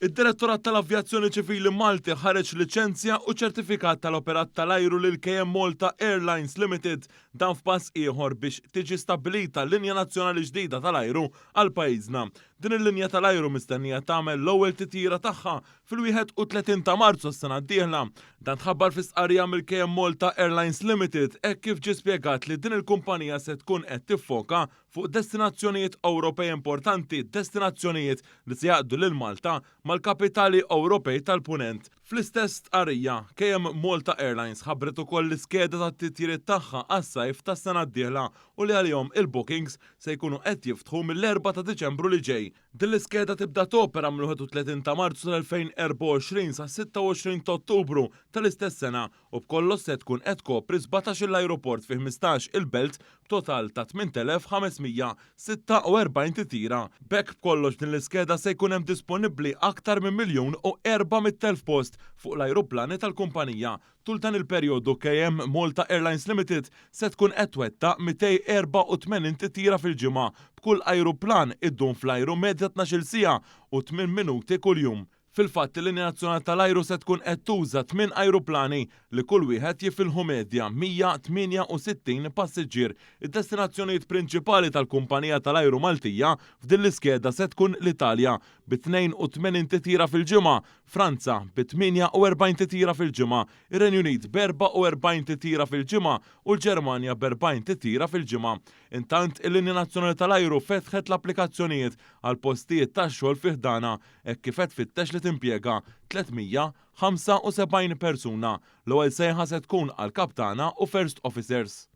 Id-Direttorat tal-Avjazzjoni Ċivili Malti ħareġ liċenzja u ċertifikat tal-operat tal-ajru lil KM Malta Airlines Limited dan f'pass ieħor biex tiġi stabbilita linja nazzjonali ġdida tal-ajru għal pajjiżna. Din il-linja tal-ajru mistennija tagħmel l-ewwel titjira tagħha fil-31 ta' Marzu s-sena d-dieħla. Dan tħabbar fi stqarrija mill-KM Malta Airlines Limited hekk kif ġie spjegat li din il-kumpanija se tkun qed tiffoka fuq destinazzjonijiet Ewropej importanti, destinazzjonijiet li se jgħaddu lil Malta mal-kapitali Ewropej tal-Punent. Fl-istess stqarrija, KM Malta Airlines ħabbret ukoll l-iskeda tat-titjiriet tagħha għas-sajf tas-sena d-dieħla u li għalihom il-bookings se jkunu qed jiftħu mill-4 ta' Diċembru li ġej. Din l-iskeda tibda topera mill-31 ta' Marzu tal-2024 sa' 26 ta' Ottubru tal-istess sena u b'kollox se tkun qed tkopri 17 l-ajruport fi 15 il-belt b'total ta' 8546 titjira. B'hekk b'kollox din l-iskeda se jkun hemm disponibbli aktar minn 1,400,000 post fuq l-ajruplani tal-kumpanija. Tul dan il-perjodu KM Malta Airlines Limited se tkun qed twettaq 284 titjira fil-ġimgħa b'kull ajruplan iddum fl-ajru medja 12 siegħa u 8 minuti kuljum. Fil-fatt il-linja nazzjonali tal-ajru se tkun qed tuża 8 ajruplani li kull wieħed jifilħu medja 168 passiġġier. Id-destinazzjonijiet prinċipali tal-kumpanija tal-ajru Maltija f'din l-iskeda se tkun l-Italja bi 82 titjira fil-ġimgħa, Franza bi 48 titjira fil-ġimgħa, ir-Renju Unit b'44 titjira fil-ġimgħa u l-Ġermanja b'40 titjira fil-ġimgħa. Intant il-linja nazzjonali tal-ajru fetħet l-applikazzjonijiet għal postijiet tax-xogħol fi ħdana hekk kif qed tfittex li timpjega 375 persuna. L-ewwel sejħa se tkun għal kaptana u first officers.